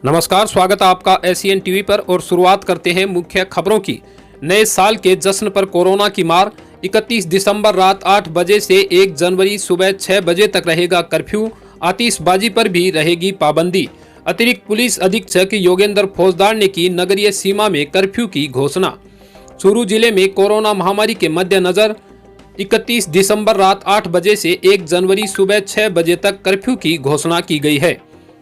नमस्कार, स्वागत है आपका एसीएन टीवी पर और शुरुआत करते हैं मुख्य खबरों की। नए साल के जश्न पर कोरोना की मार। 31 दिसंबर रात 8 बजे से 1 जनवरी सुबह 6 बजे तक रहेगा कर्फ्यू। आतिशबाजी पर भी रहेगी पाबंदी। अतिरिक्त पुलिस अधीक्षक योगेंद्र फौजदार ने की नगरीय सीमा में कर्फ्यू की घोषणा। चूरू जिले में कोरोना महामारी के मद्देनजर 31 दिसंबर रात 8 बजे से 1 जनवरी सुबह 6 बजे तक कर्फ्यू की घोषणा की गई है।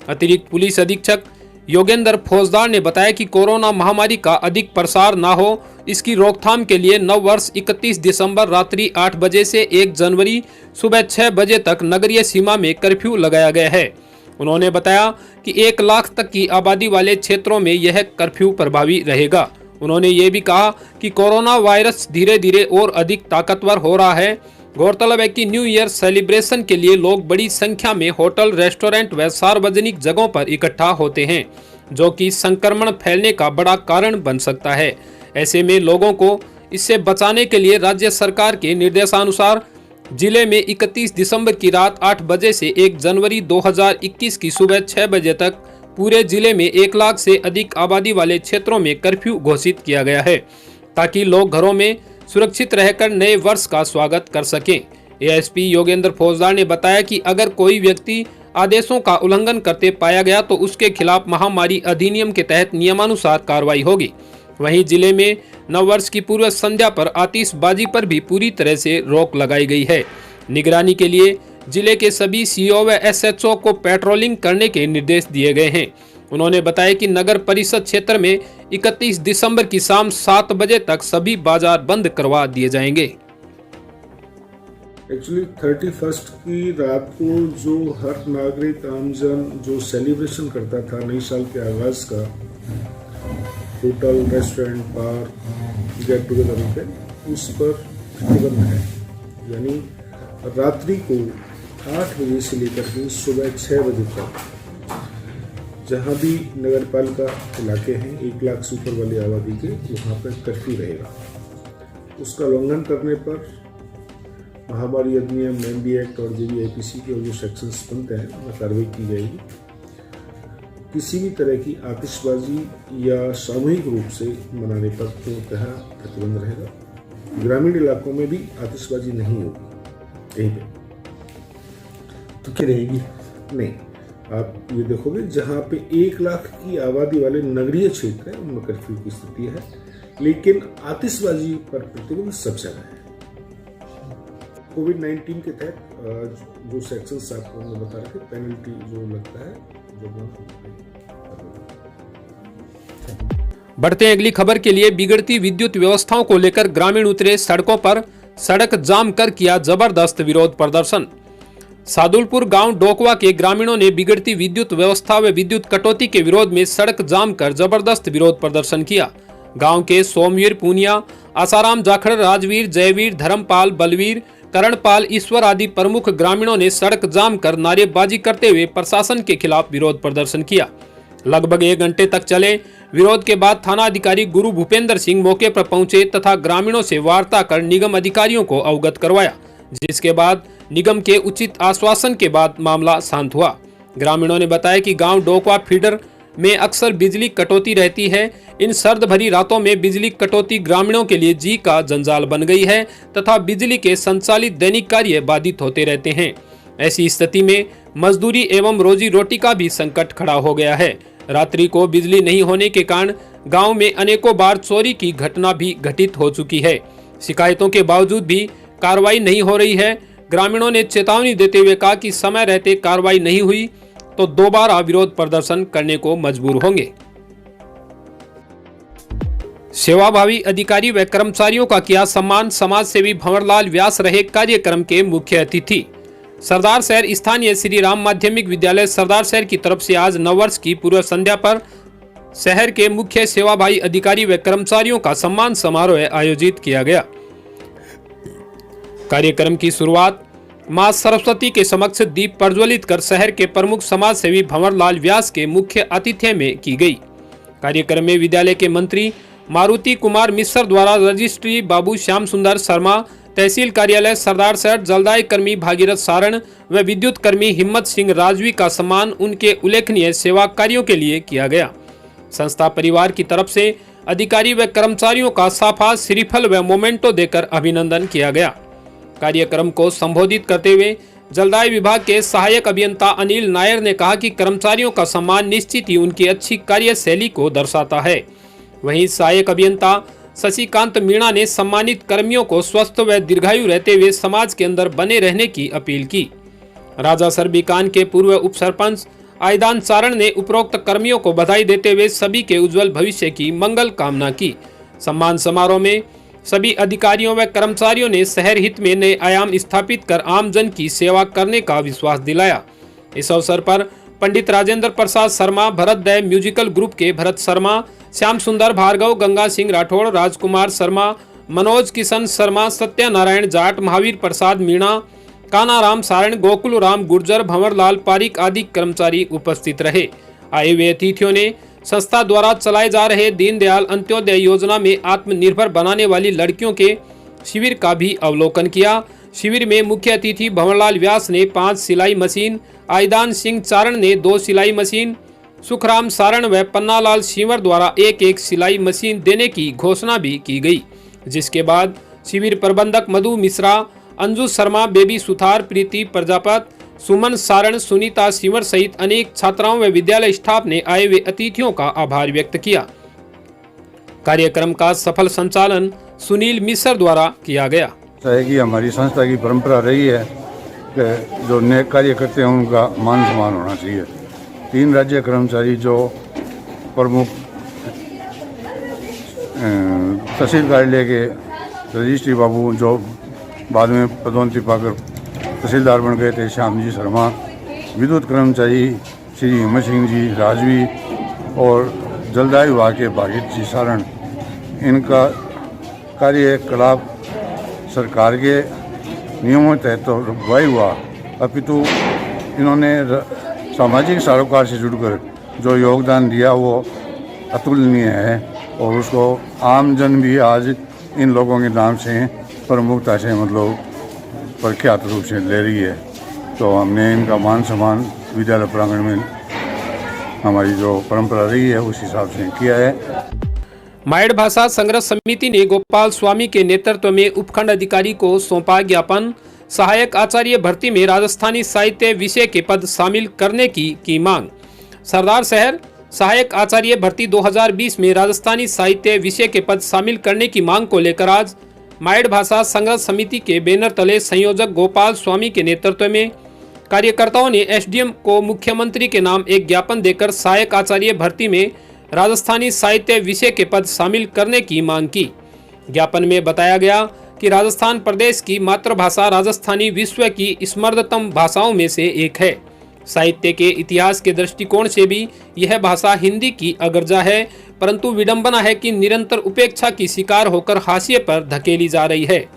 अतिरिक्त पुलिस अधीक्षक योगेंद्र फौजदार ने बताया कि कोरोना महामारी का अधिक प्रसार न हो, इसकी रोकथाम के लिए नव वर्ष 31 दिसंबर रात्रि 8 बजे से 1 जनवरी सुबह 6 बजे तक नगरीय सीमा में कर्फ्यू लगाया गया है। उन्होंने बताया कि 1 लाख तक की आबादी वाले क्षेत्रों में यह कर्फ्यू प्रभावी रहेगा। उन्होंने ये भी कहा कि कोरोना वायरस धीरे धीरे और अधिक ताकतवर हो रहा है। गौरतलब है कि न्यू ईयर सेलिब्रेशन के लिए लोग बड़ी संख्या में होटल, रेस्टोरेंट व सार्वजनिक जगहों पर इकट्ठा होते हैं, जो कि संक्रमण फैलने का बड़ा कारण बन सकता है। ऐसे में लोगों को इससे बचाने के लिए राज्य सरकार के निर्देशानुसार जिले में 31 दिसंबर की रात 8 बजे से 1 जनवरी 2021 की सुबह 6 बजे तक पूरे जिले में 1 लाख से अधिक आबादी वाले क्षेत्रों में कर्फ्यू घोषित किया गया है, ताकि लोग घरों में सुरक्षित रहकर नए वर्ष का स्वागत कर सकें। एएसपी योगेंद्र फौजदार ने बताया कि अगर कोई व्यक्ति आदेशों का उल्लंघन करते पाया गया तो उसके खिलाफ महामारी अधिनियम के तहत नियमानुसार कार्रवाई होगी। वहीं जिले में नववर्ष की पूर्व संध्या पर आतिशबाजी पर भी पूरी तरह से रोक लगाई गई है। निगरानी के लिए जिले के सभी सीओ व एसएचओ को पेट्रोलिंग करने के निर्देश दिए गए हैं। उन्होंने बताया कि नगर परिषद क्षेत्र में 31 दिसंबर की शाम 7 बजे तक सभी बाजार बंद करवा दिए जाएंगे। एक्चुअली 31 की रात को जो हर नागरिक आमजन जो सेलिब्रेशन करता था नई साल के आगाज का, होटल, रेस्टोरेंट, बार, गेट टुगेदर पे, उस पर प्रतिबंध है। यानी रात्रि को 8 बजे से लेकर के सुबह 6 बजे तक जहाँ भी नगर पालिका इलाके हैं 1 लाख से ऊपर वाली आबादी के, वहाँ पर कर्फ्यू रहेगा। उसका उल्लंघन करने पर महामारी अधिनियम, एमडी एक्ट और जेबीआईपीसी के जो सेक्शंस बनते हैं उनमें कार्रवाई की जाएगी। किसी भी तरह की आतिशबाजी या सामूहिक रूप से मनाने पर पूर्णतः प्रतिबंध रहेगा। ग्रामीण इलाकों में भी आतिशबाजी नहीं होगी। यहीं पे तो क्या रहेगी? नहीं, आप ये देखोगे जहाँ पे 1 लाख की आबादी वाले नगरीय क्षेत्र है उनमें कर्फ्यू की स्थिति है, लेकिन आतिशबाजी पर प्रतिबंध सब जगह है। कोविड-19 के तहत जो सेक्शंस आपको मैं बता रहे थे, पेनल्टी जो लगता है जो बढ़ते अगली खबर के लिए। बिगड़ती विद्युत व्यवस्थाओं को लेकर ग्रामीण उतरे सड़कों पर, सड़क जाम कर किया जबरदस्त विरोध प्रदर्शन। सादुलपुर गांव डोकवा के ग्रामीणों ने बिगड़ती विद्युत व्यवस्था व विद्युत कटौती के विरोध में सड़क जाम कर जबरदस्त विरोध प्रदर्शन किया। गांव के सोमवीर पूनिया, आसाराम जाखड़, राजवीर, जयवीर, धर्मपाल, बलवीर, करणपाल, ईश्वर आदि प्रमुख ग्रामीणों ने सड़क जाम कर नारेबाजी करते हुए प्रशासन के खिलाफ विरोध प्रदर्शन किया। लगभग 1 घंटे तक चले विरोध के बाद थाना अधिकारी गुरु भूपेंद्र सिंह मौके पर पहुंचे तथा ग्रामीणों से वार्ता कर निगम अधिकारियों को अवगत करवाया, जिसके बाद निगम के उचित आश्वासन के बाद मामला शांत हुआ। ग्रामीणों ने बताया कि गांव डोकवा फीडर में अक्सर बिजली कटौती रहती है। इन सर्द भरी रातों में बिजली कटौती ग्रामीणों के लिए जी का जंजाल बन गई है तथा बिजली के संचालित दैनिक कार्य बाधित होते रहते हैं। ऐसी स्थिति में मजदूरी एवं रोजी रोटी का भी संकट खड़ा हो गया है। रात्रि को बिजली नहीं होने के कारण गांव में अनेकों बार चोरी की घटना भी घटित हो चुकी है। शिकायतों के बावजूद भी कार्रवाई नहीं हो रही है। ग्रामीणों ने चेतावनी देते हुए कहा कि समय रहते कार्रवाई नहीं हुई तो दोबारा विरोध प्रदर्शन करने को मजबूर होंगे। सेवाभावी अधिकारी व कर्मचारियों का किया सम्मान। समाज सेवी भंवरलाल व्यास रहे कार्यक्रम के मुख्य अतिथि। सरदार शहर स्थानीय श्री राम माध्यमिक विद्यालय सरदार शहर की तरफ से आज नववर्ष की पूर्व संध्या पर शहर के मुख्य सेवाभावी अधिकारी व कर्मचारियों का सम्मान समारोह आयोजित किया गया। कार्यक्रम की शुरुआत मां सरस्वती के समक्ष दीप प्रज्वलित कर शहर के प्रमुख समाज सेवी भंवरलाल व्यास के मुख्य आतिथ्य में की गई। कार्यक्रम में विद्यालय के मंत्री मारुति कुमार मिश्र द्वारा रजिस्ट्री बाबू श्याम सुंदर शर्मा, तहसील कार्यालय सरदार शहर जलदाय कर्मी भागीरथ सारण व विद्युत कर्मी हिम्मत सिंह राजवी का सम्मान उनके उल्लेखनीय सेवा कार्यों के लिए किया गया। संस्था परिवार की तरफ से अधिकारी व कर्मचारियों का साफा, श्रीफल व मोमेंटो देकर अभिनंदन किया गया। कार्यक्रम को संबोधित करते हुए जलदाय विभाग के सहायक अभियंता अनिल नायर ने कहा कि कर्मचारियों का सम्मान निश्चित ही उनकी अच्छी कार्यशैली को दर्शाता है। वहीं सहायक अभियंता शशिकांत मीणा ने सम्मानित कर्मियों को स्वस्थ व दीर्घायु रहते हुए समाज के अंदर बने रहने की अपील की। राजासर बीकान के पूर्व उप सरपंच आयदान चारण ने उपरोक्त कर्मियों को बधाई देते हुए सभी के उज्जवल भविष्य की मंगल कामना की। सम्मान समारोह में सभी अधिकारियों व कर्मचारियों ने शहर हित में नए आयाम स्थापित कर आमजन की सेवा करने का विश्वास दिलाया। इस अवसर पर पंडित राजेंद्र प्रसाद शर्मा, भरत दय म्यूजिकल ग्रुप के भरत शर्मा, श्याम सुंदर भार्गव, गंगा सिंह राठौड़, राजकुमार शर्मा, मनोज किशन शर्मा, सत्यनारायण जाट, महावीर प्रसाद मीणा, कानाराम सारण, गोकुल राम गुर्जर, भंवरलाल पारिक आदि कर्मचारी उपस्थित रहे। आए हुए अतिथियों ने संस्था द्वारा चलाए जा रहे दीनदयाल अंत्योदय योजना में आत्मनिर्भर बनाने वाली लड़कियों के शिविर का भी अवलोकन किया। शिविर में मुख्य अतिथि भंवरलाल व्यास ने 5 सिलाई मशीन, आयदान सिंह चारण ने 2 सिलाई मशीन, सुखराम सारण व पन्नालाल शिवर द्वारा 1-1 सिलाई मशीन देने की घोषणा भी की गई। जिसके बाद शिविर प्रबंधक मधु मिश्रा, अंजू शर्मा, बेबी सुथार, प्रीति प्रजापत, सुमन सारण, सुनीता सिंवर सहित अनेक छात्राओं व विद्यालय स्टाफ ने आए हुए अतिथियों का आभार व्यक्त किया। कार्यक्रम का सफल संचालन सुनील मिश्र द्वारा किया गया। कि हमारी संस्था की परंपरा रही है कि जो नेक कार्य करते हैं उनका मान सम्मान होना चाहिए। 3 राज्य कर्मचारी जो प्रमुख तहसील कार्यालय के रजिस्ट्री बाबू जो बाद में पदोन्नति पाकर तहसीलदार बन गए थे, श्याम जी शर्मा, विद्युत कर्मचारी श्री हिम्मत सिंह जी राजवी और जलदाय विभाग के भागीरथ जी सारण, इनका कार्यकलाप सरकार के नियमों तहत तो रुकवाई हुआ, अपितु इन्होंने सामाजिक सरोकार से जुड़कर जो योगदान दिया वो अतुलनीय है और उसको आमजन भी आज इन लोगों के नाम से प्रमुखता से मतलब प्रख्यात रूप से ले रही है। तो हमने इनका मान सम्मान विद्यालय प्रांगण में हमारी जो परंपरा रही है उस हिसाब से किया है। मायड़ भाषा संग्रह समिति ने गोपाल स्वामी के नेतृत्व में उपखंड अधिकारी को सौंपा ज्ञापन। सहायक आचार्य भर्ती में राजस्थानी साहित्य विषय के पद शामिल करने की मांग। सरदार शहर सहायक आचार्य भर्ती 2020 में राजस्थानी साहित्य विषय के पद शामिल करने की मांग को लेकर आज मायड़ भाषा संग्रह समिति के बैनर तले संयोजक गोपाल स्वामी के नेतृत्व में कार्यकर्ताओं ने एसडीएम को मुख्यमंत्री के नाम एक ज्ञापन देकर सहायक आचार्य भर्ती में राजस्थानी साहित्य विषय के पद शामिल करने की मांग की। ज्ञापन में बताया गया कि राजस्थान प्रदेश की मातृभाषा राजस्थानी विश्व की स्मृततम भाषाओं में से एक है। साहित्य के इतिहास के दृष्टिकोण से भी यह भाषा हिंदी की अग्रजा है, परंतु विडंबना है कि निरंतर उपेक्षा की शिकार होकर हाशिए पर धकेली जा रही है।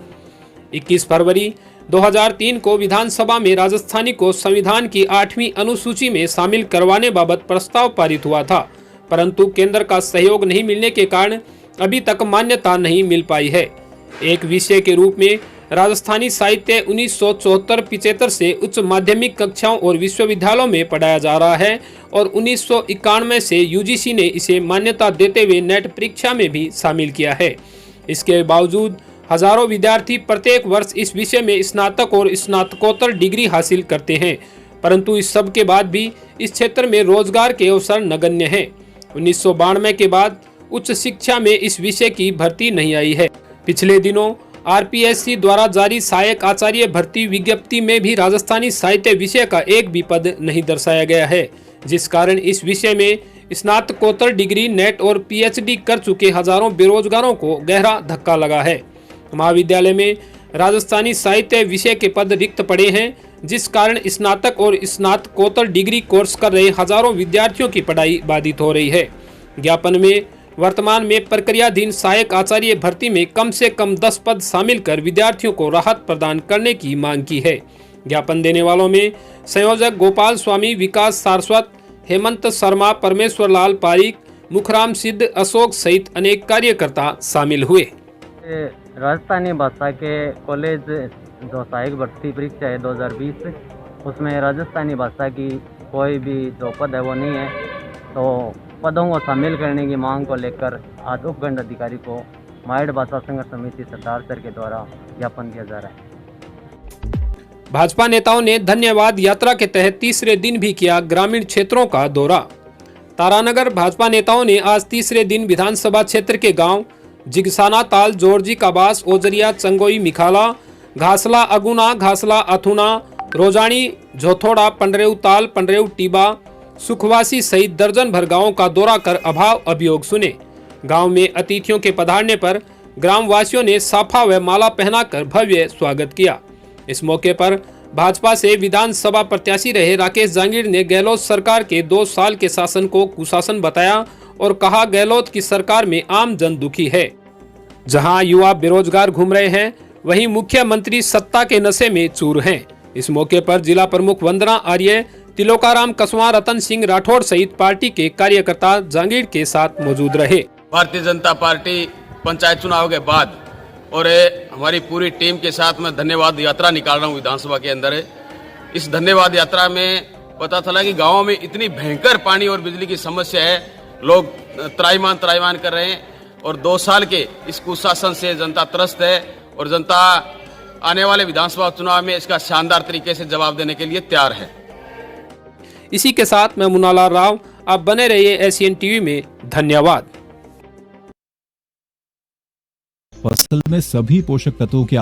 21 फरवरी 2003 को विधानसभा में राजस्थानी को संविधान की 8वीं अनुसूची में शामिल करवाने बाबत प्रस्ताव पारित हुआ था, परंतु केंद्र का सहयोग नहीं मिलने के कारण अभी तक मान्यता नहीं मिल पाई है। एक विषय के रूप में राजस्थानी साहित्य 1974-75 से उच्च माध्यमिक कक्षाओं और विश्वविद्यालयों में पढ़ाया जा रहा है और 1991 से यूजीसी ने इसे मान्यता देते हुए नेट परीक्षा में भी शामिल किया है। इसके बावजूद हजारों विद्यार्थी प्रत्येक वर्ष इस विषय में स्नातक और स्नातकोत्तर डिग्री हासिल करते हैं, परंतु इस सब के बाद भी इस क्षेत्र में रोजगार के अवसर नगण्य हैं। 1992 के बाद उच्च शिक्षा में इस विषय की भर्ती नहीं आई है। पिछले दिनों आरपीएससी द्वारा जारी सहायक आचार्य भर्ती विज्ञप्ति में भी राजस्थानी साहित्य विषय का एक भी पद नहीं दर्शाया गया है, जिस कारण इस विषय में स्नातकोत्तर डिग्री, नेट और पीएचडी कर चुके हजारों बेरोजगारों को गहरा धक्का लगा है। महाविद्यालय में राजस्थानी साहित्य विषय के पद रिक्त पड़े हैं, जिस कारण स्नातक और स्नातकोत्तर डिग्री कोर्स कर रहे हजारों विद्यार्थियों की पढ़ाई बाधित हो रही है। ज्ञापन में वर्तमान में प्रक्रियाधीन सहायक आचार्य भर्ती में कम से कम 10 पद शामिल कर विद्यार्थियों को राहत प्रदान करने की मांग की है। ज्ञापन देने वालों में संयोजक गोपाल स्वामी, विकास सारस्वत, हेमंत शर्मा, परमेश्वर लाल पारिक, मुखराम सिद्ध, अशोक सहित अनेक कार्यकर्ता शामिल हुए। राजस्थानी भाषा के कॉलेज जो सहायक भर्ती परीक्षा है 2020, उसमें राजस्थानी भाषा की कोई भी जो पद है वो नहीं है, तो पदों को शामिल करने की मांग को लेकर आज उपखंड अधिकारी को माइड भाषा संघर्ष समिति सरदार सर के द्वारा ज्ञापन दिया जा रहा है। भाजपा नेताओं ने धन्यवाद यात्रा के तहत तीसरे दिन भी किया ग्रामीण क्षेत्रों का दौरा। तारानगर भाजपा नेताओं ने आज तीसरे दिन विधानसभा क्षेत्र के गांव जिगसाना ताल, जोरजी काबास, ओजरिया, चंगोई, मिखाला, घासला अगुना, घासला अथुना, रोजाणी, झोथोड़ा, पंडरेऊ ताल, पंडरेऊ टीबा, सुखवासी सहित दर्जन भर गांवों का दौरा कर अभाव अभियोग सुने। गांव में अतिथियों के पधारने पर ग्रामवासियों ने साफा व माला पहनाकर भव्य स्वागत किया। इस मौके पर भाजपा से विधानसभा प्रत्याशी रहे राकेश जांगीड़ ने गहलोत सरकार के 2 साल के शासन को कुशासन बताया और कहा गहलोत की सरकार में आम जन दुखी है। जहां युवा बेरोजगार घूम रहे हैं, वहीं मुख्यमंत्री सत्ता के नशे में चूर हैं। इस मौके पर जिला प्रमुख वंदना आर्य, तिलोकाराम कसवां, रतन सिंह राठौड़ सहित पार्टी के कार्यकर्ता जांगीड़ के साथ मौजूद रहे। भारतीय जनता पार्टी पंचायत चुनाव के बाद और हमारी पूरी टीम के साथ मैं धन्यवाद यात्रा निकाल रहा हूँ विधानसभा के अंदर। इस धन्यवाद यात्रा में पता चला कि गाँव में इतनी भयंकर पानी और बिजली की समस्या है, लोग त्राईमान कर रहे हैं और 2 साल के इस कुशासन से जनता त्रस्त है और जनता आने वाले विधानसभा चुनाव में इसका शानदार तरीके से जवाब देने के लिए तैयार है। इसी के साथ मैं मुन्नालाल राव, आप बने रहिए एशियन टीवी में। धन्यवाद। फसल में सभी पोषक तत्वों की